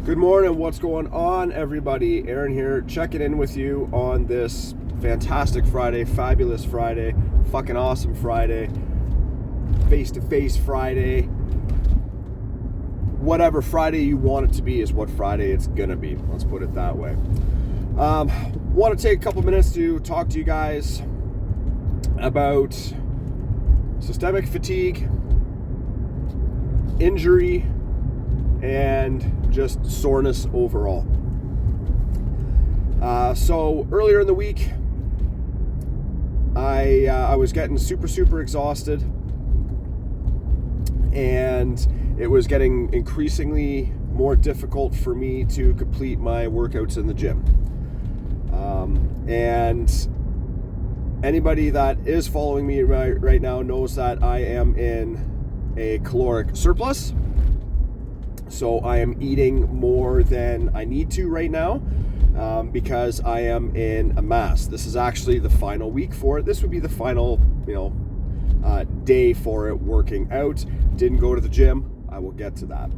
Good morning, what's going on, everybody? Aaron here, checking in with you on this fantastic Friday, fabulous Friday, fucking awesome Friday, face-to-face Friday. Whatever Friday you want it to be is what Friday it's gonna be. Let's put it that way. Want to take a couple minutes to talk to you guys about systemic fatigue, injury, and just soreness overall. So earlier in the week, I was getting super exhausted, and it was getting increasingly more difficult for me to complete my workouts in the gym. And anybody that is following me right now knows that I am in a caloric surplus. So I am eating more than I need to right now because I am in a mass. This is actually the final week for it. This would be the final, day for it working out. Didn't go to the gym. I will get to that.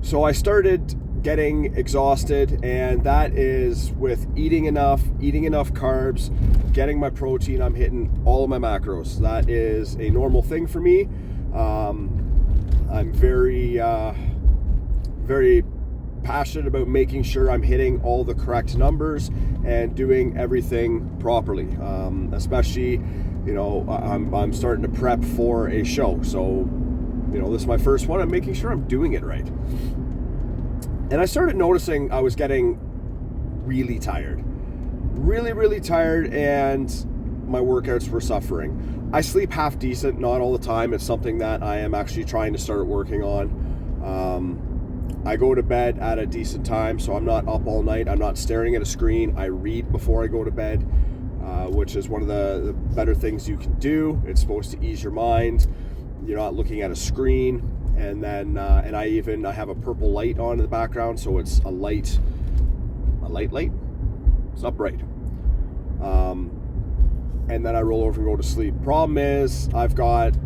So I started getting exhausted, and that is with eating enough carbs, getting my protein. I'm hitting all of my macros. That is a normal thing for me. I'm very passionate about making sure I'm hitting all the correct numbers and doing everything properly. Especially, I'm starting to prep for a show. So, this is my first one. I'm making sure I'm doing it right. And I started noticing I was getting really tired. Really tired, and my workouts were suffering. I sleep half decent, not all the time. It's something that I am actually trying to start working on. I go to bed at a decent time, so I'm not up all night. I'm not staring at a screen. I read before I go to bed, which is one of the better things you can do. It's supposed to ease your mind. You're not looking at a screen. And then, I have a purple light on in the background, so it's a light. It's not bright. And then I roll over and go to sleep. Problem is, I've got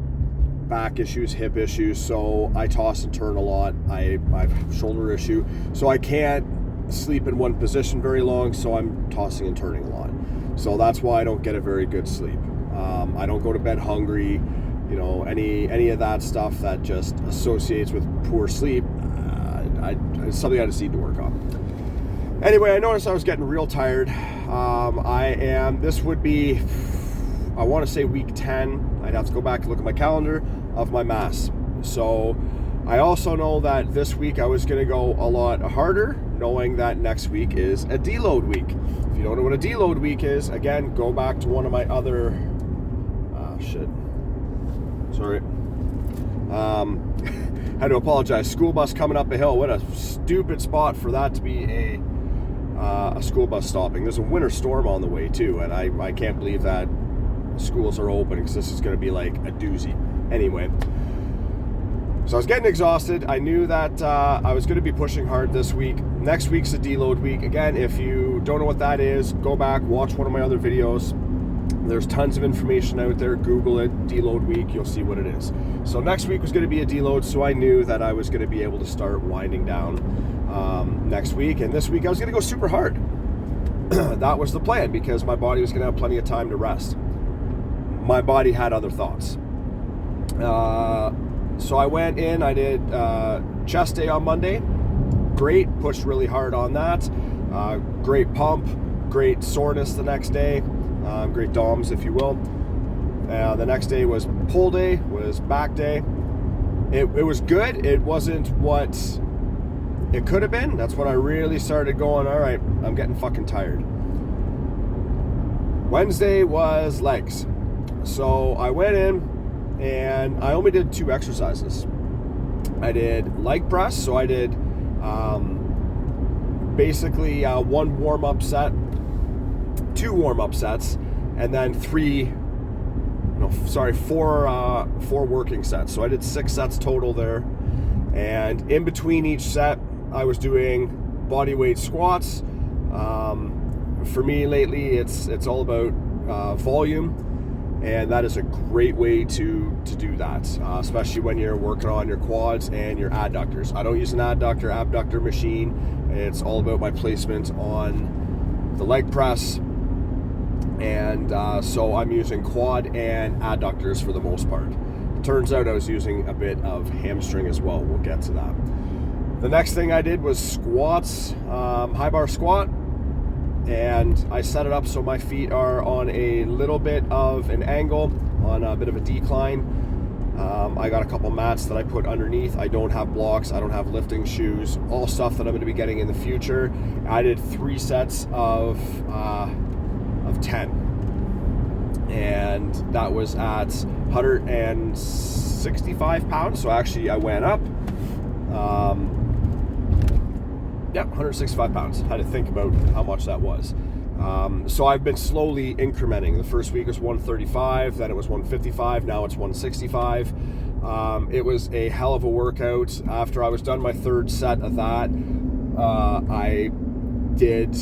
back issues, hip issues, so I toss and turn a lot. I have a shoulder issue, so I can't sleep in one position very long, so I'm tossing and turning a lot. So that's why I don't get a very good sleep. I don't go to bed hungry. Any of that stuff that just associates with poor sleep, it's something I just need to work on. Anyway, I noticed I was getting real tired. This would be, I want to say week 10. I'd have to go back and look at my calendar of my mass. So I also know that this week I was going to go a lot harder, knowing that next week is a deload week. If you don't know what a deload week is, again, go back to one of my other, had to apologize. School bus coming up a hill. What a stupid spot for that to be a school bus stopping. There's a winter storm on the way too, and I can't believe that schools are open, because this is going to be like a doozy. Anyway, so I was getting exhausted. I knew that I was going to be pushing hard this week. Next week's a deload week. Again, if you don't know what that is, go back, watch one of my other videos. There's tons of information out there. Google it, deload week, you'll see what it is. So next week was going to be a deload, so I knew that I was going to be able to start winding down next week. And this week I was going to go super hard. That was the plan, because my body was going to have plenty of time to rest. My body had other thoughts. So I went in, I did chest day on Monday. Great, pushed really hard on that. Great pump, great soreness the next day. Great DOMs, if you will. The next day was pull day, was back day. It was good. It wasn't what it could have been. That's when I really started going, all right, I'm getting fucking tired. Wednesday was legs. So I went in and I only did 2 exercises. I did leg press, so I did basically 1 warm-up set, 2 warm-up sets, and then 4 working sets. So I did 6 sets total there. And in between each set, I was doing body weight squats. For me lately, it's all about volume. And that is a great way to do that, especially when you're working on your quads and your adductors. I don't use an abductor machine. It's all about my placement on the leg press. And so I'm using quad and adductors for the most part. It turns out I was using a bit of hamstring as well. We'll get to that. The next thing I did was squats, high bar squat. And I set it up so my feet are on a little bit of an angle, on a bit of a decline. I got a couple mats that I put underneath. I don't have blocks, I don't have lifting shoes, all stuff that I'm going to be getting in the future. I did 3 sets of 10, and that was at 165 pounds. So actually I went up. 165 pounds. Had to think about how much that was. So I've been slowly incrementing. The first week was 135, then it was 155, now it's 165. It was a hell of a workout. After I was done my 3rd set of that, I did,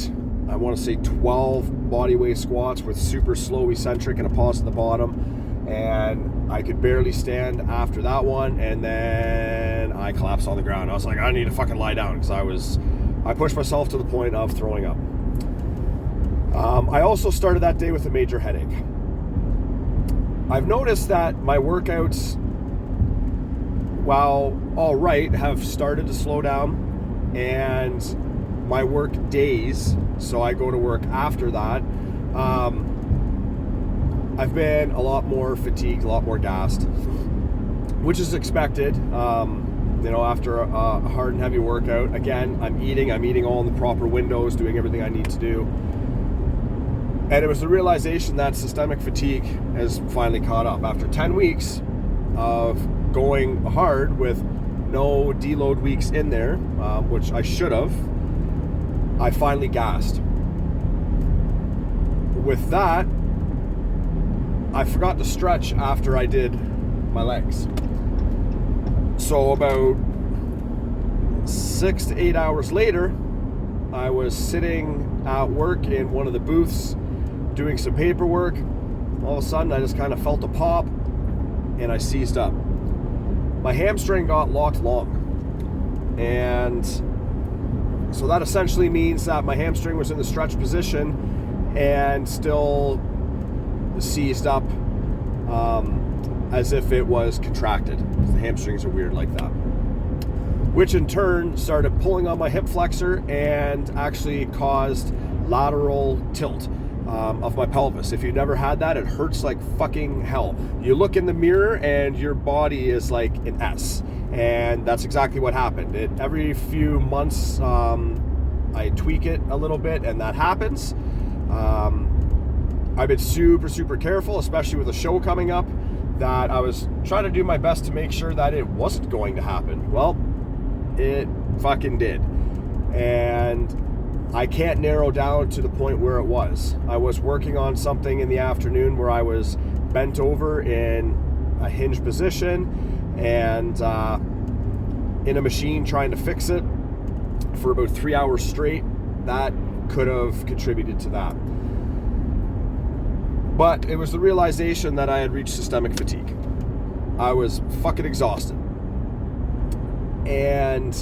I want to say 12 bodyweight squats with super slow eccentric and a pause at the bottom. And I could barely stand after that one, and then I collapsed on the ground. I was like, I need to fucking lie down, because I pushed myself to the point of throwing up. I also started that day with a major headache. I've noticed that my workouts, while all right, have started to slow down, and my work days, so I go to work after that, I've been a lot more fatigued, a lot more gassed, which is expected. After a hard and heavy workout. Again, I'm eating all in the proper windows, doing everything I need to do. And it was the realization that systemic fatigue has finally caught up. After 10 weeks of going hard with no deload weeks in there, which I should have, I finally gassed. With that, I forgot to stretch after I did my legs. So about 6 to 8 hours later, I was sitting at work in one of the booths doing some paperwork. All of a sudden, I just kind of felt a pop, and I seized up. My hamstring got locked long. And so that essentially means that my hamstring was in the stretch position and still seized up, as if it was contracted. The hamstrings are weird like that. Which in turn started pulling on my hip flexor and actually caused lateral tilt of my pelvis. If you've never had that, it hurts like fucking hell. You look in the mirror and your body is like an S. And that's exactly what happened. Every few months, I tweak it a little bit, and that happens. I've been super careful, especially with a show coming up, that I was trying to do my best to make sure that it wasn't going to happen. Well, it fucking did. And I can't narrow down to the point where it was. I was working on something in the afternoon where I was bent over in a hinge position and in a machine trying to fix it for about 3 hours straight. That could have contributed to that. But it was the realization that I had reached systemic fatigue. I was fucking exhausted. And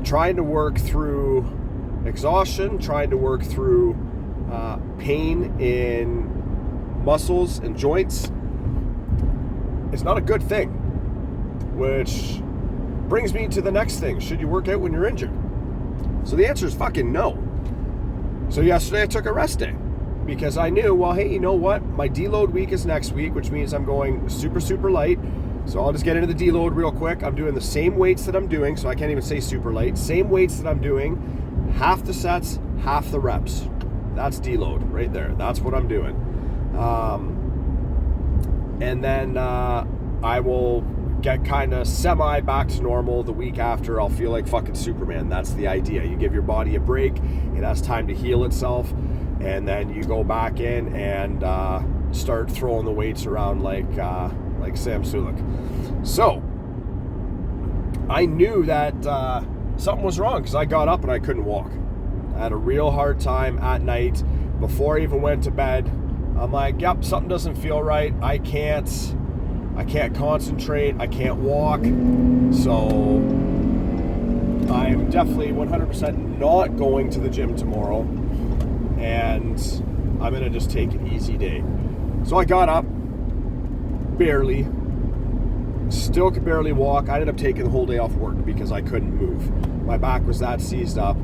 trying to work through exhaustion, trying to work through pain in muscles and joints, it's not a good thing. Which brings me to the next thing. Should you work out when you're injured? So the answer is fucking no. So yesterday I took a rest day because I knew, well, hey, you know what? My deload week is next week, which means I'm going super light. So I'll just get into the deload real quick. I'm doing the same weights that I'm doing, so I can't even say super light. Same weights that I'm doing, half the sets, half the reps. That's deload right there. That's what I'm doing. And then I will get kind of semi back to normal the week after. I'll feel like fucking Superman. That's the idea. You give your body a break. It has time to heal itself. And then you go back in and start throwing the weights around like Sam Sulek. So I knew that something was wrong because I got up and I couldn't walk. I had a real hard time at night before I even went to bed I'm like, yep, something doesn't feel right. I can't concentrate. I can't walk. So I'm definitely 100% not going to the gym tomorrow. And I'm going to just take an easy day. So I got up, barely. Still could barely walk. I ended up taking the whole day off work because I couldn't move. My back was that seized up.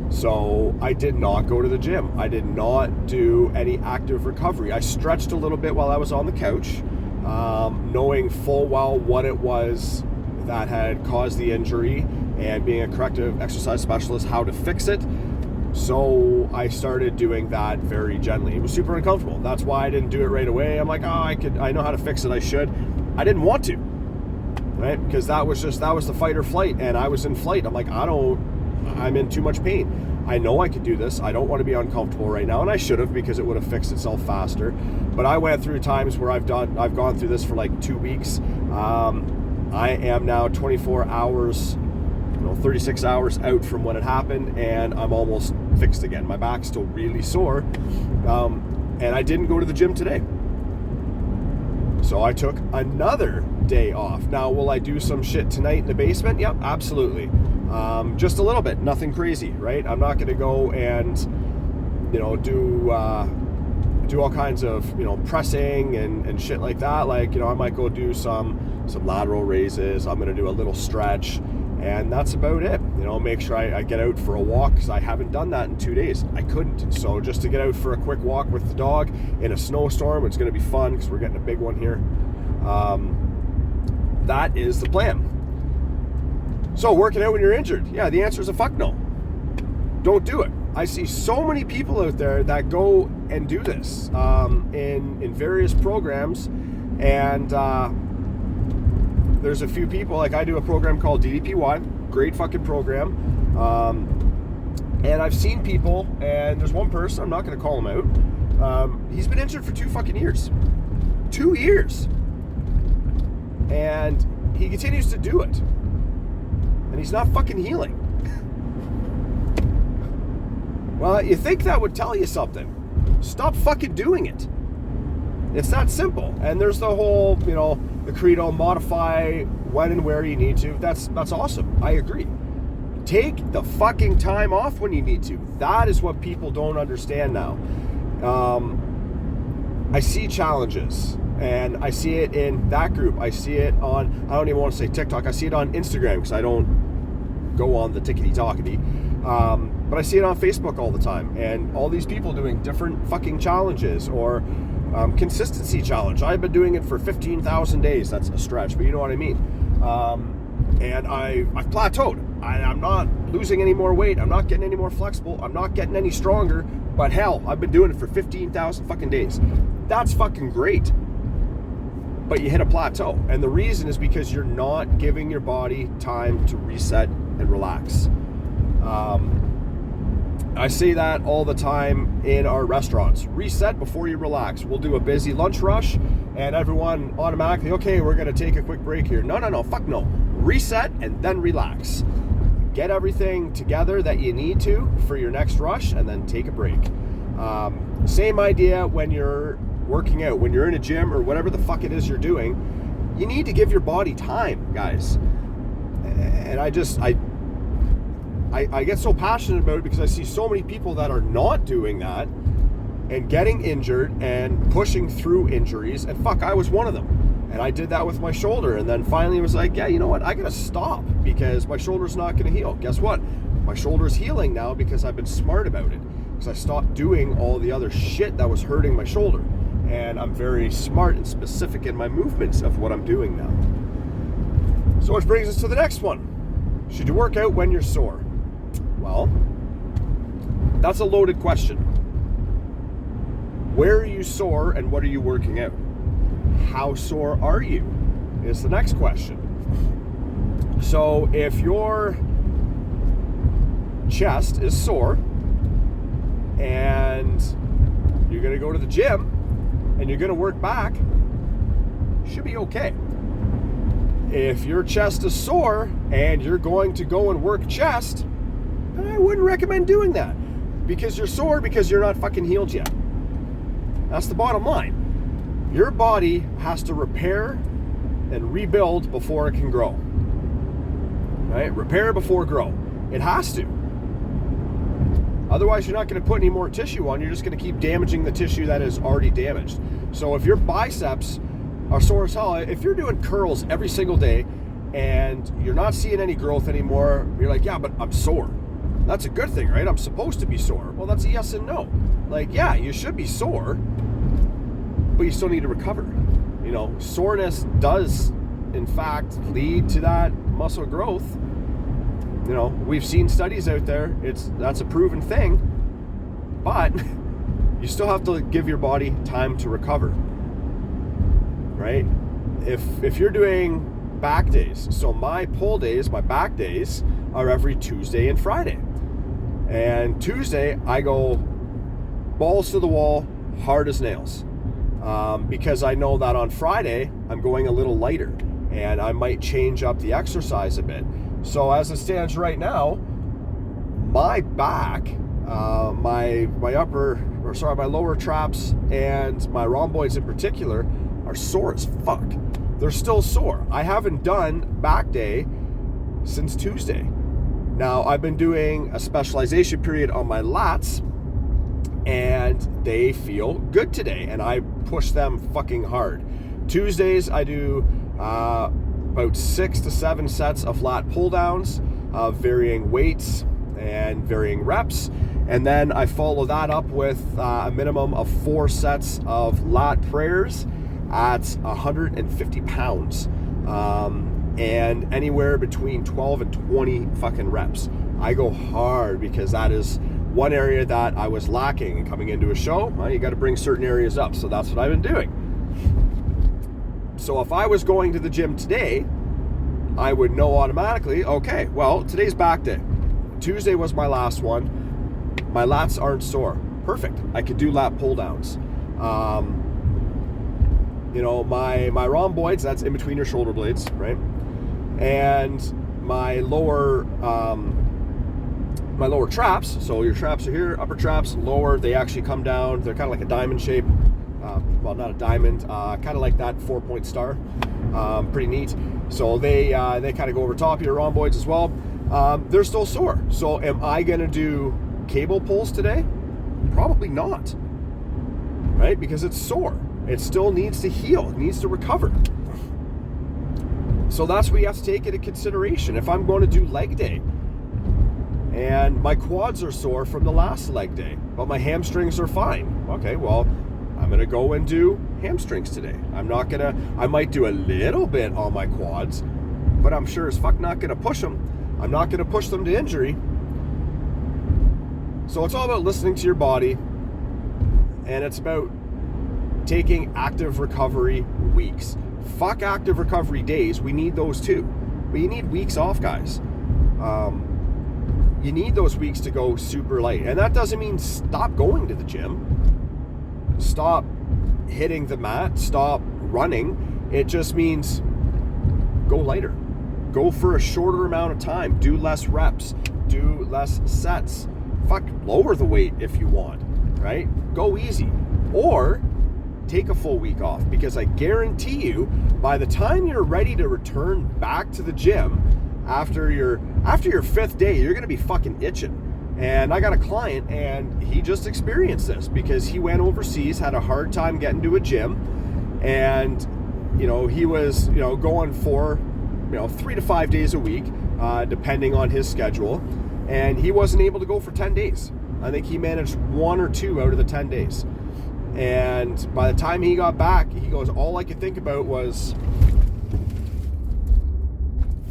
So I did not go to the gym. I did not do any active recovery. I stretched a little bit while I was on the couch, knowing full well what it was that had caused the injury, and being a corrective exercise specialist, how to fix it. So I started doing that very gently. It was super uncomfortable. That's why I didn't do it right away. I'm like, I know how to fix it. I should. I didn't want to, right? Because that was the fight or flight, and I was in flight. I'm like, I'm in too much pain. I know I could do this. I don't want to be uncomfortable right now, and I should have, because it would have fixed itself faster. But I went through times where I've gone through this for like 2 weeks. I am now 24 hours, 36 hours out from when it happened, and I'm almost fixed again. My back's still really sore, and I didn't go to the gym today. So I took another day off. Now, will I do some shit tonight in the basement? Yep, absolutely. Just a little bit, nothing crazy, right? I'm not going to go and, do all kinds of, pressing and shit like that. Like, I might go do some lateral raises. I'm going to do a little stretch, and that's about it. Make sure I get out for a walk, because I haven't done that in 2 days. I couldn't. So just to get out for a quick walk with the dog in a snowstorm, it's going to be fun because we're getting a big one here. That is the plan. So working out when you're injured, yeah, the answer is a fuck no. Don't do it. I see so many people out there that go and do this in various programs, and there's a few people, like I do a program called DDPY, great fucking program, and I've seen people, and there's one person, I'm not going to call him out, he's been injured for 2 fucking years. 2 years. And he continues to do it. And he's not fucking healing. Well, you think that would tell you something. Stop fucking doing it. It's that simple. And there's the whole, the credo, modify when and where you need to. That's awesome. I agree. Take the fucking time off when you need to. That is what people don't understand now. I see challenges, and I see it in that group. I see it on, I don't even want to say TikTok. I see it on Instagram, because I don't go on the tickety-talkety. But I see it on Facebook all the time, and all these people doing different fucking challenges, or consistency challenge. I've been doing it for 15,000 days. That's a stretch, but you know what I mean. And I've plateaued. I'm not losing any more weight. I'm not getting any more flexible. I'm not getting any stronger. But hell, I've been doing it for 15,000 fucking days. That's fucking great. But you hit a plateau. And the reason is because you're not giving your body time to reset and relax. I say that all the time in our restaurants. Reset before you relax. We'll do a busy lunch rush, and everyone automatically, okay, we're going to take a quick break here. No, fuck no. Reset and then relax. Get everything together that you need to for your next rush, and then take a break. Same idea when you're working out. When you're in a gym or whatever the fuck it is you're doing, you need to give your body time, guys. And I get so passionate about it because I see so many people that are not doing that and getting injured and pushing through injuries. And fuck, I was one of them. And I did that with my shoulder. And then finally it was like, yeah, you know what? I got to stop because my shoulder's not going to heal. Guess what? My shoulder's healing now because I've been smart about it. Because I stopped doing all the other shit that was hurting my shoulder. And I'm very smart and specific in my movements of what I'm doing now. So which brings us to the next one. Should you work out when you're sore? Well, that's a loaded question. Where are you sore and what are you working out? How sore are you is the next question. So if your chest is sore and you're going to go to the gym and you're going to work back, you should be okay. If your chest is sore and you're going to go and work chest, I wouldn't recommend doing that because you're sore because you're not fucking healed yet. That's the bottom line. Your body has to repair and rebuild before it can grow. Right? Repair before grow. It has to. Otherwise, you're not going to put any more tissue on. You're just going to keep damaging the tissue that is already damaged. So if your biceps are sore as hell, if you're doing curls every single day and you're not seeing any growth anymore, you're like, yeah, but I'm sore. That's a good thing, right? I'm supposed to be sore. Well, that's a yes and no. Like, yeah, you should be sore, but you still need to recover. You know, soreness does, in fact, lead to that muscle growth. You know, we've seen studies out there. That's a proven thing, but you still have to give your body time to recover, right? If you're doing back days, so my pull days, my back days are every Tuesday and Friday. And Tuesday, I go balls to the wall, hard as nails, because I know that on Friday, I'm going a little lighter and I might change up the exercise a bit. So as it stands right now, my back, my lower traps and my rhomboids in particular are sore as fuck. They're still sore. I haven't done back day since Tuesday. Now, I've been doing a specialization period on my lats, and they feel good today, and I push them fucking hard. Tuesdays, I do about 6 to 7 sets of lat pull downs of varying weights and varying reps, and then I follow that up with a minimum of 4 sets of lat prayers at 150 pounds and anywhere between 12 and 20 fucking reps. I go hard because that is one area that I was lacking. And coming into a show, well, you got to bring certain areas up, so that's what I've been doing. So if I was going to the gym today, I would know automatically, okay, well, today's back day. Tuesday was my last one. My lats aren't sore. Perfect. I could do lat pull downs. You know, my rhomboids, that's in between your shoulder blades, right? And my lower traps, so your traps are here, upper traps, lower, they actually come down. They're kind of like a diamond shape. Well, not a diamond, kind of like that 4-point star. Pretty neat. So they kind of go over top of your rhomboids as well. They're still sore. So am I going to do cable pulls today? Probably not. Right? Because it's sore. It still needs to heal. It needs to recover. So that's what you have to take into consideration. If I'm going to do leg day and my quads are sore from the last leg day, but my hamstrings are fine. Okay, well, I'm going to go and do hamstrings today. I might do a little bit on my quads, but I'm sure as fuck not going to push them. I'm not going to push them to injury. So it's all about listening to your body, and it's about taking active recovery weeks. Fuck active recovery days. We need those too. But you need weeks off, guys. You need those weeks to go super light. And that doesn't mean stop going to the gym. Stop hitting the mat. Stop running. It just means go lighter. Go for a shorter amount of time. Do less reps. Do less sets. Fuck, lower the weight if you want, right? Go easy. Or take a full week off, because I guarantee you, by the time you're ready to return back to the gym after your 5th day, you're going to be fucking itching. And I got a client, and he just experienced this because he went overseas, had a hard time getting to a gym, and he was going for 3 to 5 days a week, depending on his schedule, and he wasn't able to go for 10 days. I think he managed 1 or 2 out of the 10 days. And by the time he got back, he goes, all I could think about was,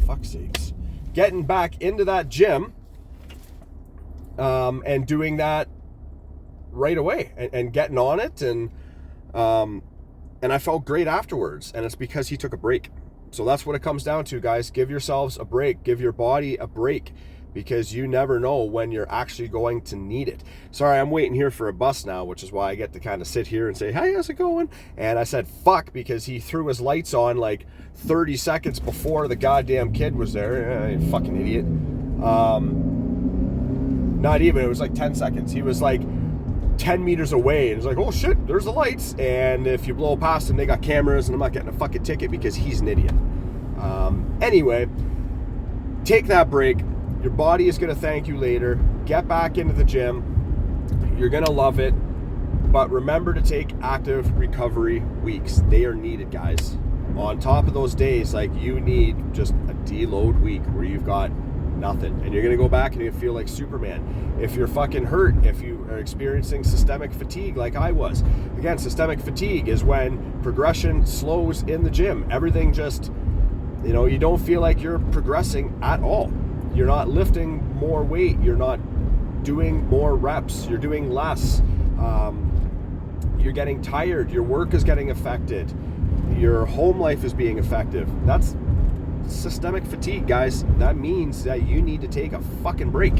fuck's sakes, getting back into that gym and doing that right away and getting on it. And I felt great afterwards. And it's because he took a break. So that's what it comes down to, guys. Give yourselves a break. Give your body a break, because you never know when you're actually going to need it. Sorry, I'm waiting here for a bus now, which is why I get to kind of sit here and say, hey, how's it going? And I said, fuck, because he threw his lights on like 30 seconds before the goddamn kid was there. Fucking idiot. Not even, it was like 10 seconds. He was like 10 meters away, and it's like, oh shit, there's the lights. And if you blow past them, they got cameras, and I'm not getting a fucking ticket because he's an idiot. Anyway, take that break. Your body is going to thank you later. Get back into the gym. You're going to love it. But remember to take active recovery weeks. They are needed, guys. On top of those days, like, you need just a deload week where you've got nothing. And you're going to go back and you feel like Superman. If you're fucking hurt, if you are experiencing systemic fatigue like I was. Again, systemic fatigue is when progression slows in the gym. Everything just, you know, you don't feel like you're progressing at all. You're not lifting more weight. You're not doing more reps. You're doing less. You're getting tired. Your work is getting affected. Your home life is being affected. That's systemic fatigue, guys. That means that you need to take a fucking break.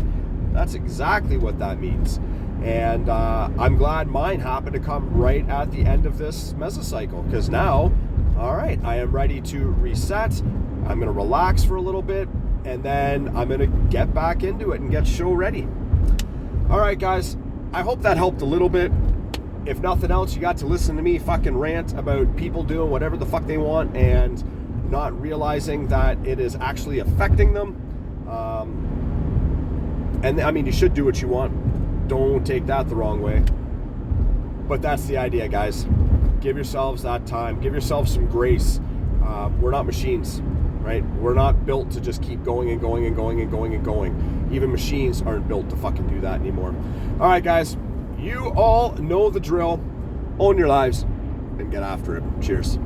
That's exactly what that means. And I'm glad mine happened to come right at the end of this mesocycle, because now, all right, I am ready to reset. I'm going to relax for a little bit, and then I'm going to get back into it and get show ready. All right, guys, I hope that helped a little bit. If nothing else, you got to listen to me fucking rant about people doing whatever the fuck they want and not realizing that it is actually affecting them. And I mean, you should do what you want. Don't take that the wrong way. But that's the idea, guys. Give yourselves that time. Give yourselves some grace. We're not machines, right? We're not built to just keep going and going and going and going and going. Even machines aren't built to fucking do that anymore. All right, guys. You all know the drill. Own your lives and get after it. Cheers.